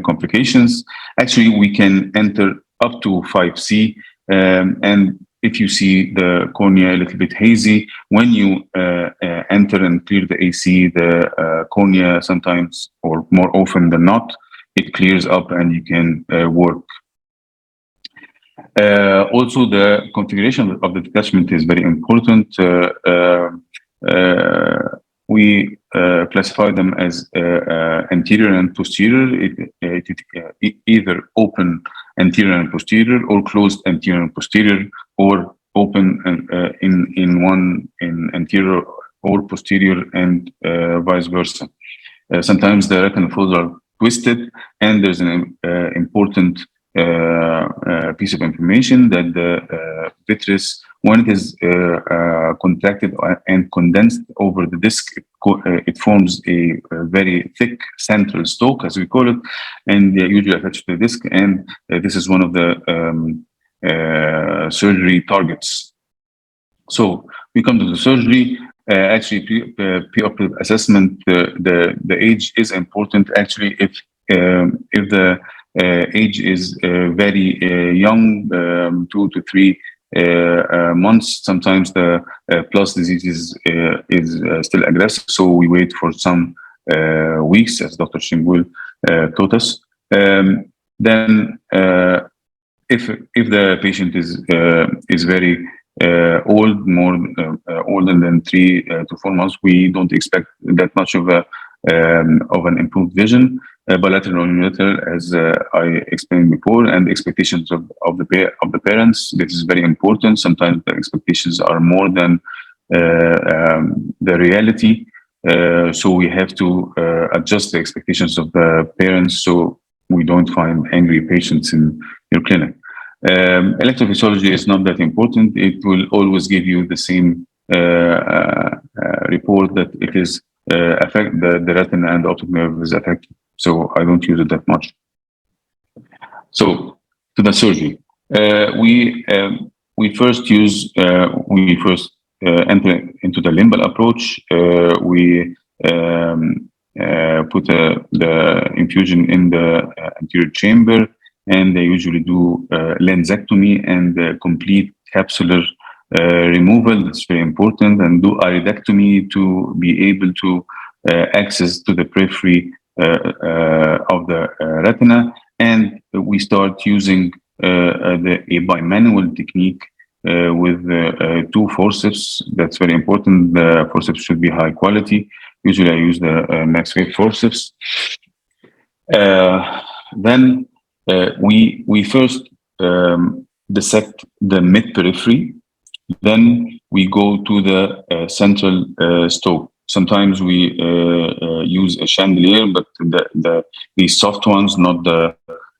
complications. Actually, we can enter up to 5C, and if you see the cornea a little bit hazy, when you enter and clear the AC, the cornea sometimes, or more often than not, it clears up and you can work. Also, the configuration of the detachment is very important. We classify them as anterior and posterior. It either open anterior and posterior, or closed anterior and posterior, or open in anterior or posterior, and vice versa. Sometimes the retinal folds are twisted, and there's an important piece of information that the vitreous, when it is contracted and condensed over the disc, it forms a very thick central stalk, as we call it, and usually attached to the disc. And this is one of the surgery targets. So we come to the surgery. Actually, pre-operative assessment. The age is important. Actually, if the age is very young, 2 to 3 months, sometimes the plus disease is still aggressive. So we wait for some weeks, as Dr. Shimbul taught us. Then if the patient is very old, more older than 3 to 4 months, we don't expect that much of an improved vision. Bilateral or unilateral, as I explained before, and expectations of the parents. This is very important. Sometimes the expectations are more than the reality, so we have to adjust the expectations of the parents so we don't find angry patients in your clinic. Electrophysiology is not that important. It will always give you the same report that it is affect the retina and the optic nerve is affected. So I don't use it that much. So to the surgery, we first enter into the limbal approach. We put the infusion in the anterior chamber, and they usually do lensectomy and complete capsular removal. That's very important, and do iridectomy to be able to access to the periphery of the retina. And we start using a bimanual technique with 2 forceps. That's very important. The forceps should be high quality. Usually I use the Maxwell forceps. Then we first dissect the mid-periphery. Then we go to the central stoke. Sometimes we use a chandelier, but the soft ones, not the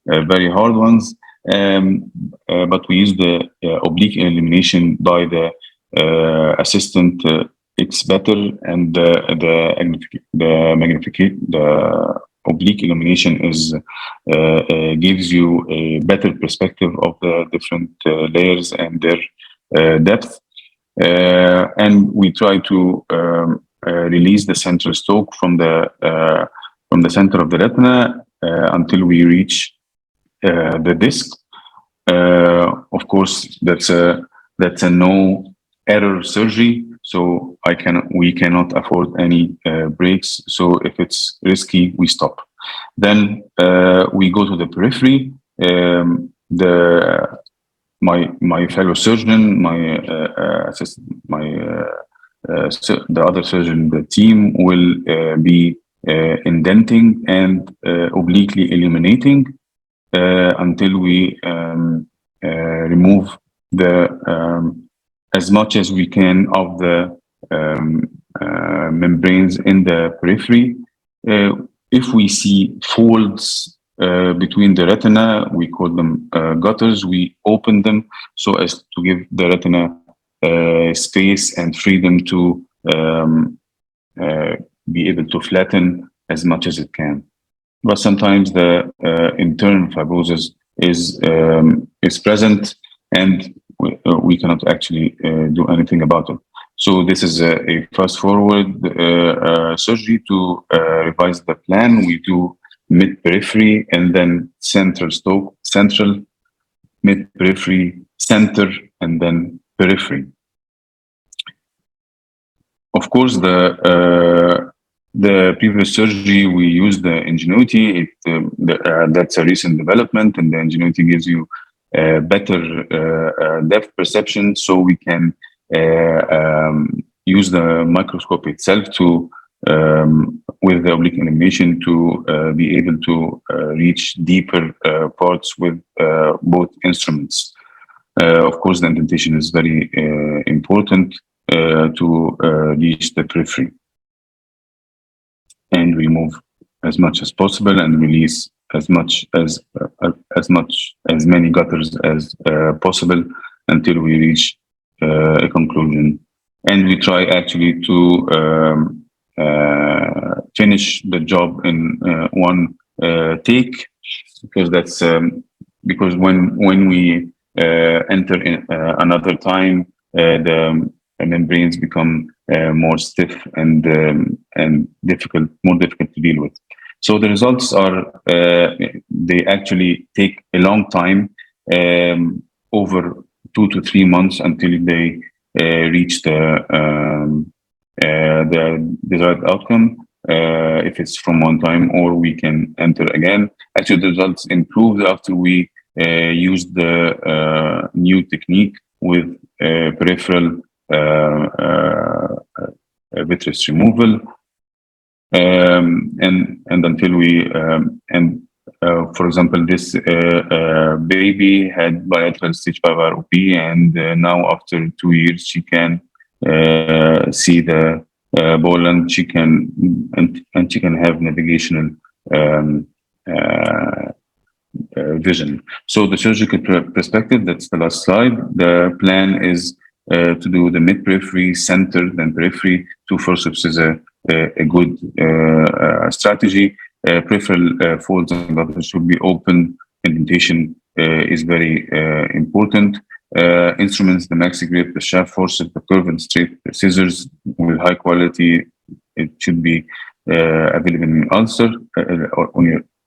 very hard ones. But we use the oblique illumination by the assistant. It's better, and the oblique illumination gives you a better perspective of the different layers and their depth. And we try to release the central stoke from the center of the retina until we reach the disc. Of course, that's a no error surgery, so we cannot afford any breaks. So if it's risky, we stop. Then we go to the periphery. My fellow surgeon, my assistant, the other surgeon, the team will be indenting and obliquely illuminating until we remove as much as we can of the membranes in the periphery. If we see folds between the retina, we call them gutters. We open them so as to give the retina space and freedom to be able to flatten as much as it can. But sometimes the internal fibrosis is present, and we cannot actually do anything about it. So this is a fast-forward surgery to revise the plan. We do mid-periphery and then central stoke, central, mid-periphery, center, and then periphery. Of course, the previous surgery, we used the Ingenuity. That's a recent development, and the Ingenuity gives you better depth perception, so we can use the microscope itself to, with the oblique illumination, to be able to reach deeper parts with both instruments. Of course, the indentation is very important to reach the periphery, and remove as much as possible and release as many gutters as possible until we reach a conclusion. And we try actually to finish the job in one take, because that's because when we enter in another time, the membranes become more stiff and more difficult to deal with. So the results are they actually take a long time, over 2 to 3 months, until they reach the desired outcome. if it's from one time, or we can enter again. Actually, the results improved after we used the new technique with peripheral vitreous removal, and until we for example, this baby had bilateral stage 5 ROP, and now after 2 years she can see the ball, and she can she can have navigational vision. So the surgical perspective, that's the last slide. The plan is to do the mid periphery, center, then periphery. 2 forceps is a good strategy. Peripheral folds and others should be open. Indentation is very important. Instruments, the maxi grip, the shaft forceps, the curved and straight scissors with high quality. It should be available in ulcer or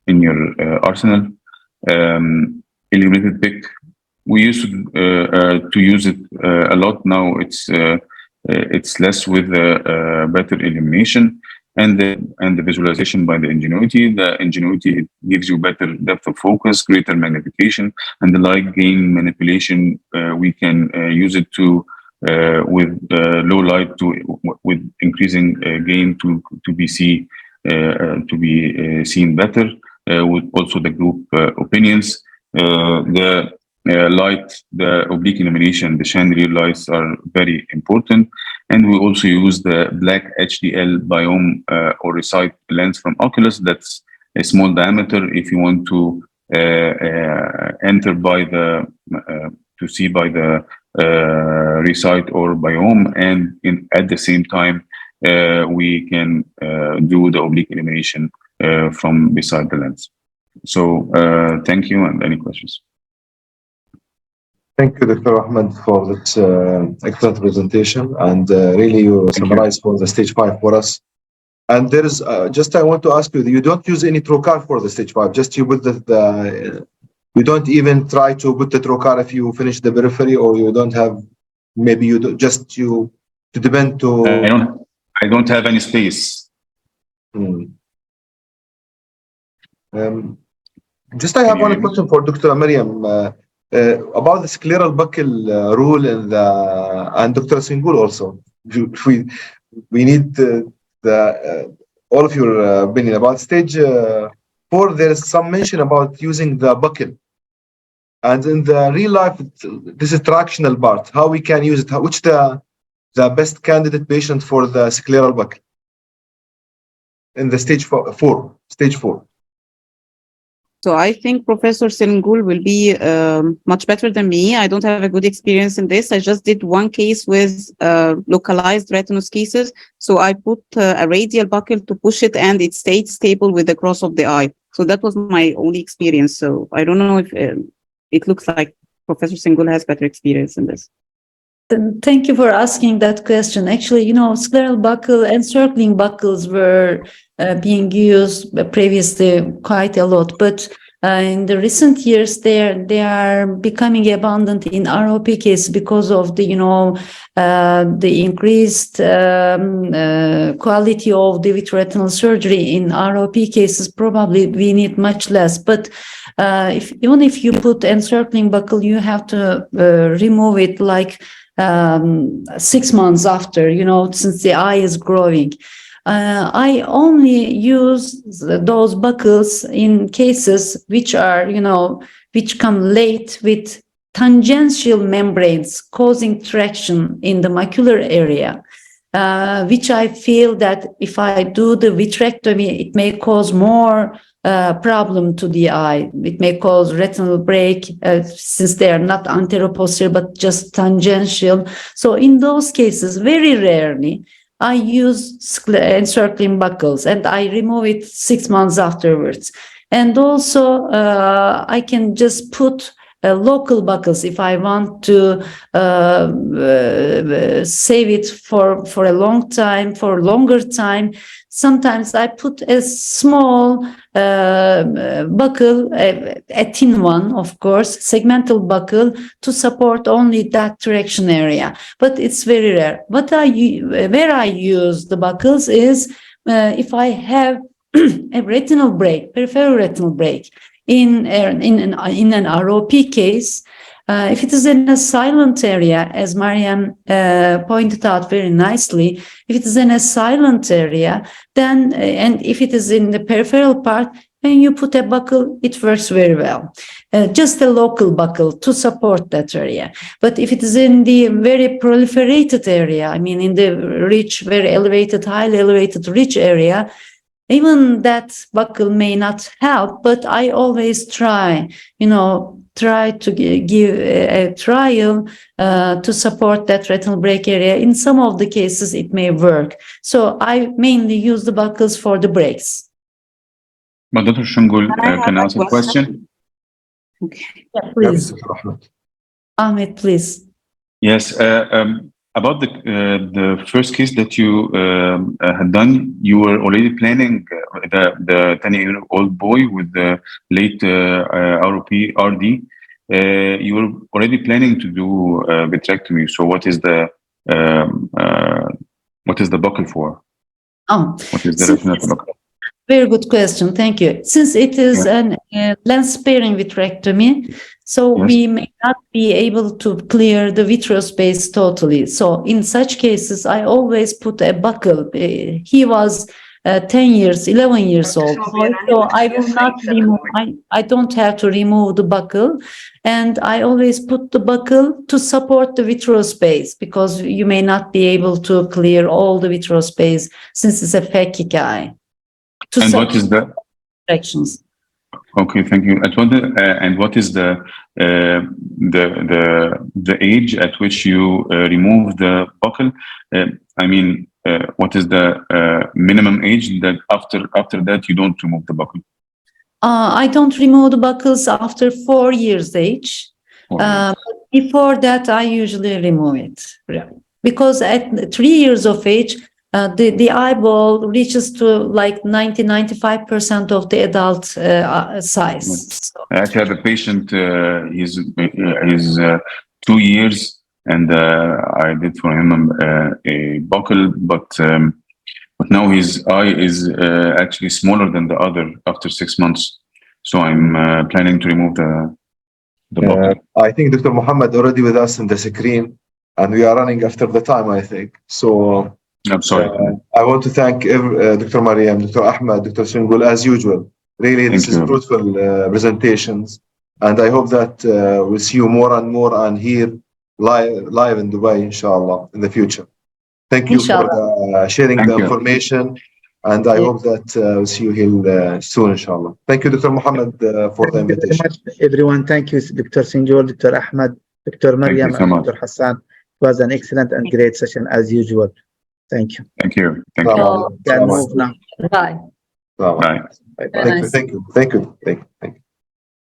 in your arsenal. Illuminated pick. We used to use it a lot. Now it's less with better illumination and the visualization by the Ingenuity. The Ingenuity gives you better depth of focus, greater magnification, and the light gain manipulation. We can use it to with low light with increasing gain to be seen better. With also the group opinions, the light, the oblique illumination, the chandelier lights are very important. And we also use the black HDL biome or recite lens from Oculus. That's a small diameter. If you want to enter by the to see by the recite or biome, and at the same time we can do the oblique illumination from beside the lens. So thank you, and any questions? Thank you, Dr. Ahmed, for this excellent presentation, and really you summarized for the stage 5 for us. And there is just I want to ask you, you don't use any trocar for the stage 5, just you put you don't even try to put the trocar if you finish the periphery, or you don't have, maybe you do, just you to depend to. I don't have any space. Just I have one question for Dr. Mariam about the scleral buckle rule in and Dr. Singul also. We need all of your opinion about stage 4. There is some mention about using the buckle, and in the real life, this is tractional part. How we can use it? Which the best candidate patient for the scleral buckle in the stage 4? Stage 4. So I think Professor Sengul will be much better than me. I don't have a good experience in this. I just did one case with localized retinoschisis. So I put a radial buckle to push it, and it stayed stable with the cross of the eye. So that was my only experience. So I don't know if it looks like Professor Sengul has better experience in this. Thank you for asking that question. Actually, scleral buckle and circling buckles were being used previously quite a lot, but in the recent years, they are becoming abundant in ROP cases because of the increased quality of the vitreoretinal surgery. In ROP cases, probably we need much less. But even if you put encircling buckle, you have to remove it like 6 months after, since the eye is growing. I only use those buckles in cases which are, which come late with tangential membranes causing traction in the macular area, which I feel that if I do the vitrectomy, it may cause more problem to the eye. It may cause retinal break since they are not anteroposterior but just tangential. So in those cases, very rarely, I use encircling buckles, and I remove it 6 months afterwards. And also, I can just put local buckles if I want to save it for a long time, for a longer time. Sometimes I put a small buckle, a thin one, of course, segmental buckle to support only that traction area. But it's very rare. Where I use the buckles is if I have a retinal break, peripheral retinal break in an ROP case, if it is in a silent area, as Mariam pointed out very nicely, if it is in a silent area, then, and if it is in the peripheral part, when you put a buckle, it works very well. Just a local buckle to support that area. But if it is in the very proliferated area, I mean, in the rich, very elevated, highly elevated, rich area, even that buckle may not help, but I always try to give a trial to support that retinal break area. In some of the cases, it may work. So I mainly use the buckles for the breaks. But Dr. Shungul, can I ask a question? Okay. Yeah, please. Yes, Dr. Ahmed. Ahmed, please. Yes, about the first case that you had done, you were already planning the 10-year-old boy with the late ROP RD. You were already planning to do vitrectomy. So what is the buckle for? Oh, What is the retinal buckle? very good question. Thank you. Since it is an lens sparing vitrectomy, so we may not be able to clear the vitreal space totally. So in such cases, I always put a buckle. He was 10 years, 11 years old. So I will not remove, I don't have to remove the buckle. And I always put the buckle to support the vitreal space, because you may not be able to clear all the vitreal space since it's a phakic eye. And what is the directions? Okay, thank you. And what is the age at which you remove the buckle? I mean, what is the minimum age that after that you don't remove the buckle? I don't remove the buckles after 4 years age. Before that, I usually remove it, because at 3 years of age, the eyeball reaches to like 90-95% of the adult size. So. I have a patient. He's 2 years, and I did for him a buckle, but now his eye is actually smaller than the other after 6 months. So I'm planning to remove the buckle. I think Dr. Muhammad already with us in the screen, and we are running after the time, I think. So I'm sorry. I want to thank Dr. Mariam, Dr. Ahmed, Dr. Shungul, as usual. Really, this is fruitful presentations. And I hope that we'll see you more and more and here live in Dubai, inshallah, in the future. Thank you for sharing the information. And I hope that we'll see you here soon, inshallah. Thank you, Dr. Muhammad, for the invitation. Thank you very much, everyone. Thank you, Dr. Sinjul, Dr. Ahmed, Dr. Mariam, and Dr. Hassan. It was an excellent and great session as usual. Thank you. Thank you. Thank you. Can move now. Bye. Bye. Bye. Thank you.